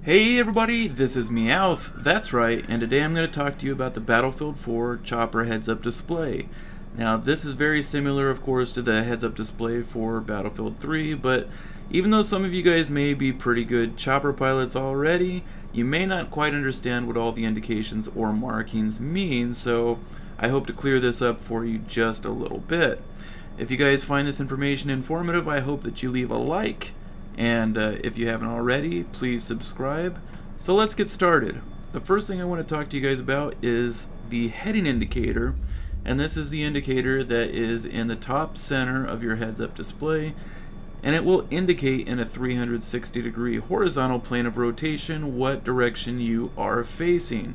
Hey everybody, this is Meowth, that's right, and today I'm going to talk to you about the Battlefield 4 chopper heads-up display. Now this is very similar of course to the heads-up display for Battlefield 3, but even though some of you guys may be pretty good chopper pilots already, you may not quite understand what all the indications or markings mean, so I hope to clear this up for you just a little bit. If you guys find this information informative, I hope that you leave a like. And if you haven't already, please subscribe. So let's get started. The first thing I want to talk to you guys about is the heading indicator, and this is the indicator that is in the top center of your heads-up display, and it will indicate in a 360-degree horizontal plane of rotation what direction you are facing.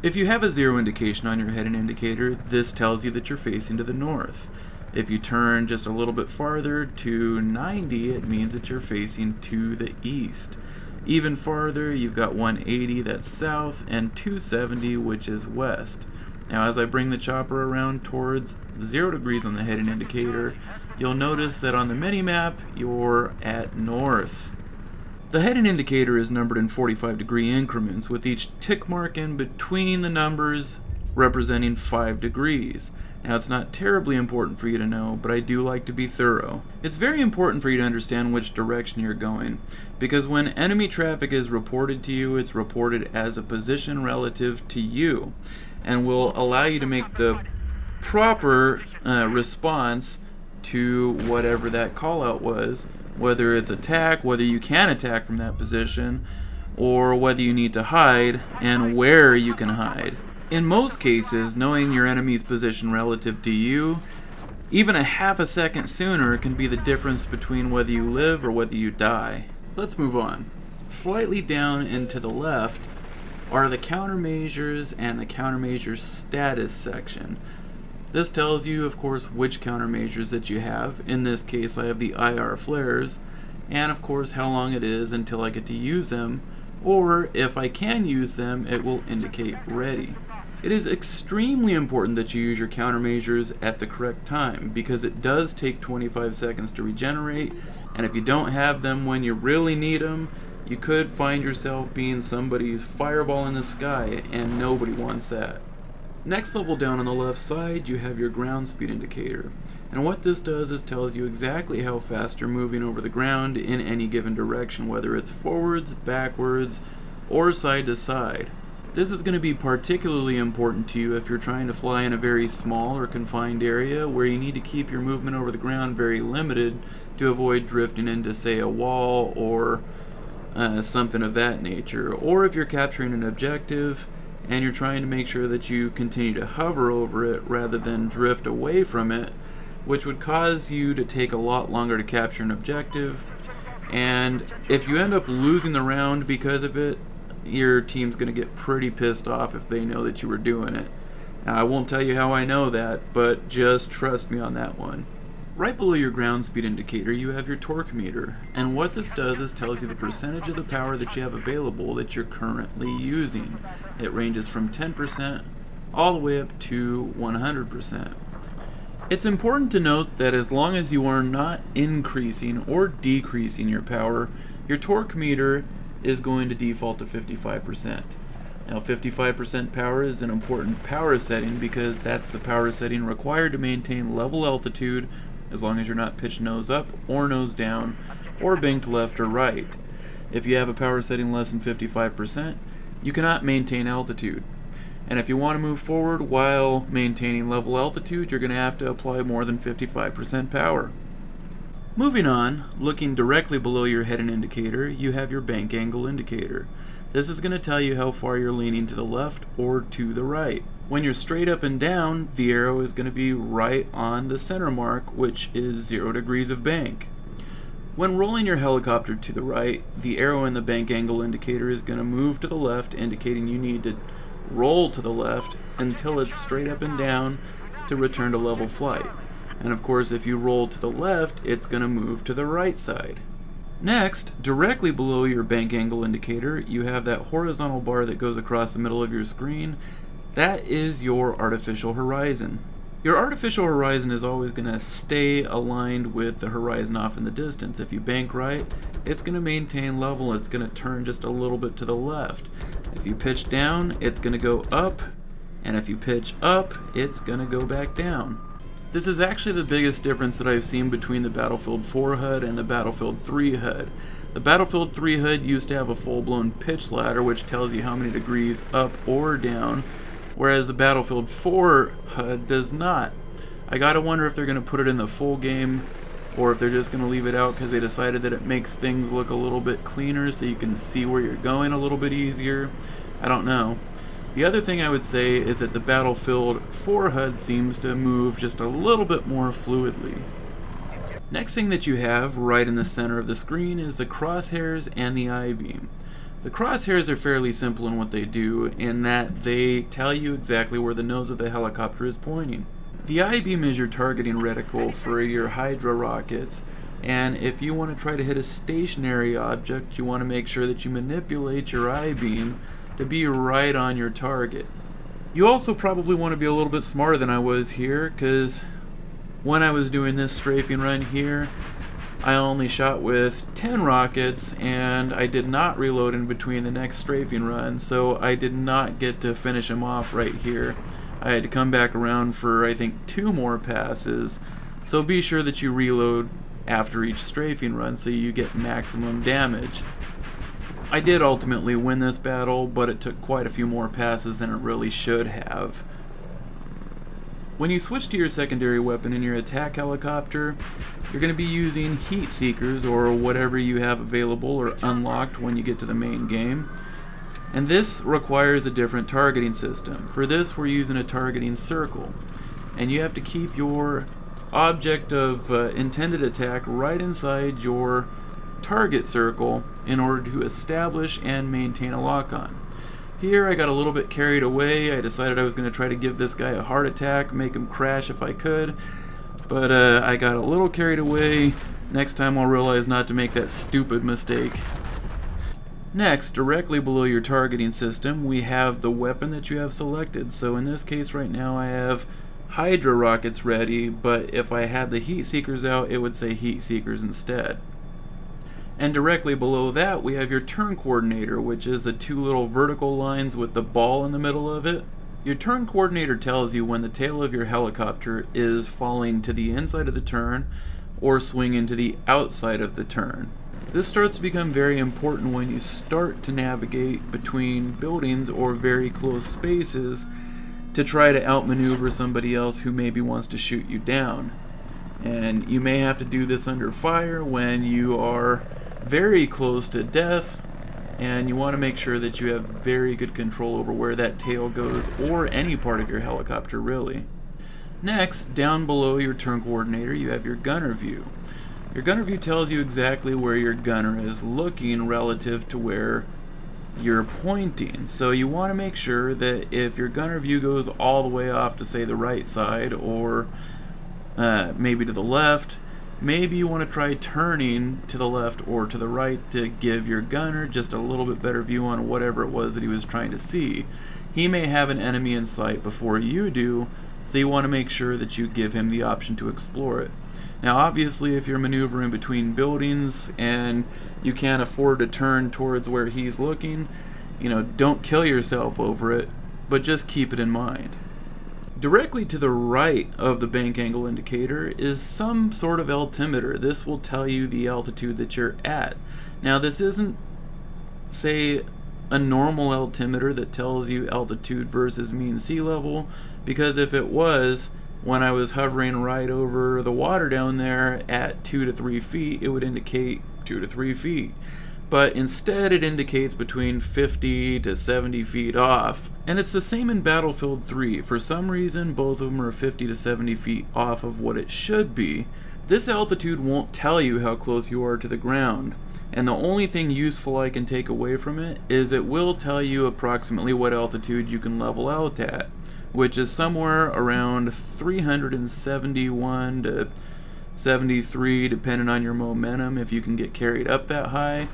If you have a zero indication on your heading indicator, this tells you that you're facing to the north. If you turn just a little bit farther to 90, it means that you're facing to the east. Even farther, you've got 180, that's south, and 270, which is west. Now, as I bring the chopper around towards 0 degrees on the heading indicator, you'll notice that on the mini-map, you're at north. The heading indicator is numbered in 45-degree increments, with each tick mark in between the numbers representing 5 degrees. Now, it's not terribly important for you to know, but I do like to be thorough. It's very important for you to understand which direction you're going, because when enemy traffic is reported to you, it's reported as a position relative to you, and will allow you to make the proper response to whatever that call out was, whether it's attack, whether you can attack from that position, or whether you need to hide, and where you can hide. In most cases, knowing your enemy's position relative to you, even a half a second sooner can be the difference between whether you live or whether you die. Let's move on. Slightly down and to the left are the countermeasures and the countermeasure status section. This tells you, of course, which countermeasures that you have. In this case, I have the IR flares, and of course how long it is until I get to use them, or if I can use them, it will indicate ready. It is extremely important that you use your countermeasures at the correct time, because it does take 25 seconds to regenerate, and if you don't have them when you really need them, you could find yourself being somebody's fireball in the sky, and nobody wants that. Next level down on the left side, you have your ground speed indicator, and what this does is tells you exactly how fast you're moving over the ground in any given direction, whether it's forwards, backwards, or side to side. This is going to be particularly important to you if you're trying to fly in a very small or confined area where you need to keep your movement over the ground very limited to avoid drifting into, say, a wall or something of that nature. Or if you're capturing an objective and you're trying to make sure that you continue to hover over it rather than drift away from it, which would cause you to take a lot longer to capture an objective. And if you end up losing the round because of it, your team's going to get pretty pissed off if they know that you were doing it. Now, I won't tell you how I know that, but just trust me on that one. Right below your ground speed indicator, you have your torque meter, and what this does is tells you the percentage of the power that you have available that you're currently using. It ranges from 10% all the way up to 100%. It's important to note that as long as you are not increasing or decreasing your power, your torque meter is going to default to 55%. Now 55% power is an important power setting because that's the power setting required to maintain level altitude as long as you're not pitched nose up or nose down or banked left or right. If you have a power setting less than 55%, you cannot maintain altitude. And if you want to move forward while maintaining level altitude, you're going to have to apply more than 55% power. Moving on, looking directly below your heading indicator, you have your bank angle indicator. This is going to tell you how far you're leaning to the left or to the right. When you're straight up and down, the arrow is going to be right on the center mark, which is 0 degrees of bank. When rolling your helicopter to the right, the arrow in the bank angle indicator is going to move to the left, indicating you need to roll to the left until it's straight up and down to return to level flight. And of course, if you roll to the left, it's going to move to the right side. Next, directly below your bank angle indicator, you have that horizontal bar that goes across the middle of your screen. That is your artificial horizon. Your artificial horizon is always going to stay aligned with the horizon off in the distance. If you bank right, it's going to maintain level, it's going to turn just a little bit to the left. If you pitch down, it's going to go up, and if you pitch up, it's going to go back down. This is actually the biggest difference that I've seen between the Battlefield 4 HUD and the Battlefield 3 HUD. The Battlefield 3 HUD used to have a full-blown pitch ladder which tells you how many degrees up or down, whereas the Battlefield 4 HUD does not. I gotta wonder if they're gonna put it in the full game or if they're just gonna leave it out because they decided that it makes things look a little bit cleaner so you can see where you're going a little bit easier. I don't know. The other thing I would say is that the Battlefield 4 HUD seems to move just a little bit more fluidly. Next thing that you have right in the center of the screen is the crosshairs and the I-beam. The crosshairs are fairly simple in what they do in that they tell you exactly where the nose of the helicopter is pointing. The I-beam is your targeting reticle for your Hydra rockets, and if you want to try to hit a stationary object, you want to make sure that you manipulate your I-beam to be right on your target. You also probably want to be a little bit smarter than I was here, because when I was doing this strafing run here, I only shot with 10 rockets and I did not reload in between the next strafing run, so I did not get to finish him off right here. I had to come back around for I think 2 more passes, so be sure that you reload after each strafing run so you get maximum damage. I did ultimately win this battle, but it took quite a few more passes than it really should have. When you switch to your secondary weapon in your attack helicopter, you're going to be using heat seekers or whatever you have available or unlocked when you get to the main game. And this requires a different targeting system. For this, we're using a targeting circle. And you have to keep your object of intended attack right inside your target circle in order to establish and maintain a lock-on. Here I got a little bit carried away. I decided I was going to try to give this guy a heart attack, make him crash if I could, but I got a little carried away. Next time I'll realize not to make that stupid mistake. Next, directly below your targeting system, we have the weapon that you have selected. So in this case right now I have Hydra rockets ready, but if I had the heat seekers out, it would say heat seekers instead. And directly below that we have your turn coordinator, which is the 2 little vertical lines with the ball in the middle of it. Your turn coordinator tells you when the tail of your helicopter is falling to the inside of the turn or swinging to the outside of the turn. This starts to become very important when you start to navigate between buildings or very close spaces to try to outmaneuver somebody else who maybe wants to shoot you down. And you may have to do this under fire when you are very close to death, and you want to make sure that you have very good control over where that tail goes, or any part of your helicopter really. Next, down below your turn coordinator, you have your gunner view. Your gunner view tells you exactly where your gunner is looking relative to where you're pointing. So you want to make sure that if your gunner view goes all the way off to say the right side, or maybe to the left, maybe you want to try turning to the left or to the right to give your gunner just a little bit better view on whatever it was that he was trying to see. He may have an enemy in sight before you do, so you want to make sure that you give him the option to explore it. Now obviously if you're maneuvering between buildings and you can't afford to turn towards where he's looking, don't kill yourself over it, but just keep it in mind. Directly to the right of the bank angle indicator is some sort of altimeter. This will tell you the altitude that you're at. Now this isn't, say, a normal altimeter that tells you altitude versus mean sea level, because if it was, when I was hovering right over the water down there at 2 to 3 feet, it would indicate 2 to 3 feet. But instead it indicates between 50 to 70 feet off. And it's the same in Battlefield 3. For some reason, both of them are 50 to 70 feet off of what it should be. This altitude won't tell you how close you are to the ground. And the only thing useful I can take away from it is it will tell you approximately what altitude you can level out at, which is somewhere around 371 to 73, depending on your momentum, if you can get carried up that high.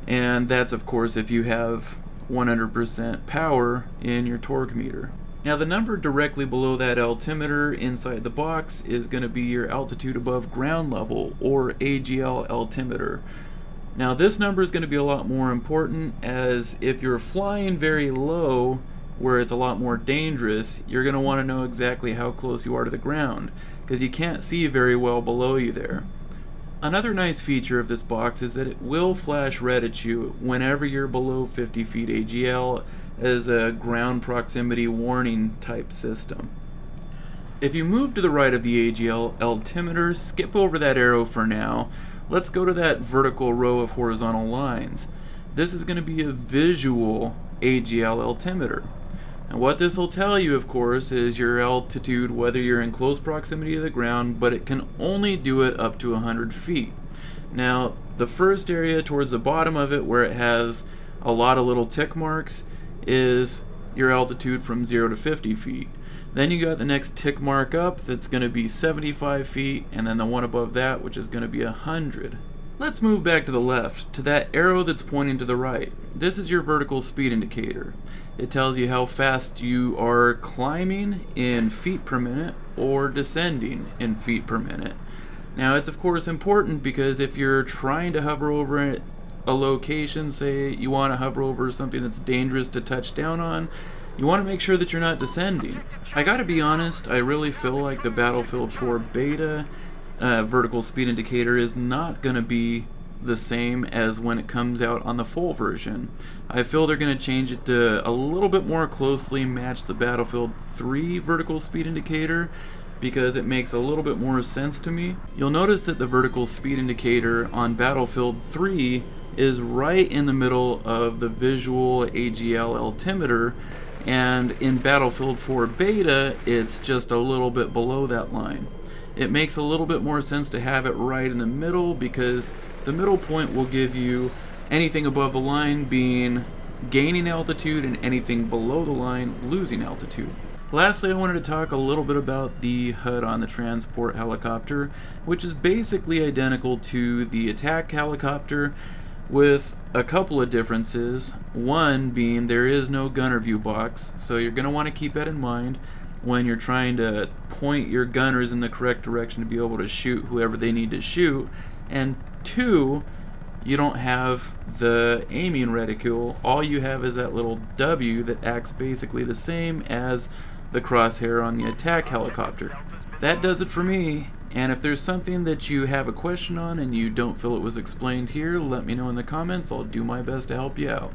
And that's of course if you have 100% power in your torque meter. Now the number directly below that altimeter inside the box is going to be your altitude above ground level, or AGL altimeter. Now this number is going to be a lot more important, as if you're flying very low where it's a lot more dangerous, you're going to want to know exactly how close you are to the ground, because you can't see very well below you there. Another nice feature of this box is that it will flash red at you whenever you're below 50 feet AGL as a ground proximity warning type system. If you move to the right of the AGL altimeter, skip over that arrow for now. Let's go to that vertical row of horizontal lines. This is going to be a visual AGL altimeter. And what this will tell you, of course, is your altitude, whether you're in close proximity to the ground, but it can only do it up to 100 feet. Now, the first area towards the bottom of it, where it has a lot of little tick marks, is your altitude from 0 to 50 feet. Then you got the next tick mark up that's going to be 75 feet, and then the one above that, which is going to be 100. Let's move back to the left, to that arrow that's pointing to the right. This is your vertical speed indicator. It tells you how fast you are climbing in feet per minute or descending in feet per minute. Now it's of course important, because if you're trying to hover over a location, say you want to hover over something that's dangerous to touch down on, you want to make sure that you're not descending. I gotta be honest, I really feel like the Battlefield 4 beta vertical speed indicator is not going to be the same as when it comes out on the full version. I feel they're going to change it to a little bit more closely match the Battlefield 3 vertical speed indicator, because it makes a little bit more sense to me. You'll notice that the vertical speed indicator on Battlefield 3 is right in the middle of the visual AGL altimeter, and in Battlefield 4 beta it's just a little bit below that line. It makes a little bit more sense to have it right in the middle, because the middle point will give you anything above the line being gaining altitude and anything below the line losing altitude. Lastly, I wanted to talk a little bit about the HUD on the transport helicopter, which is basically identical to the attack helicopter, with a couple of differences. One being there is no gunner view box, so you're going to want to keep that in mind when you're trying to point your gunners in the correct direction to be able to shoot whoever they need to shoot. And two, you don't have the aiming reticule. All you have is that little W that acts basically the same as the crosshair on the attack helicopter. That does it for me, and if there's something that you have a question on and you don't feel it was explained here, let me know in the comments. I'll do my best to help you out.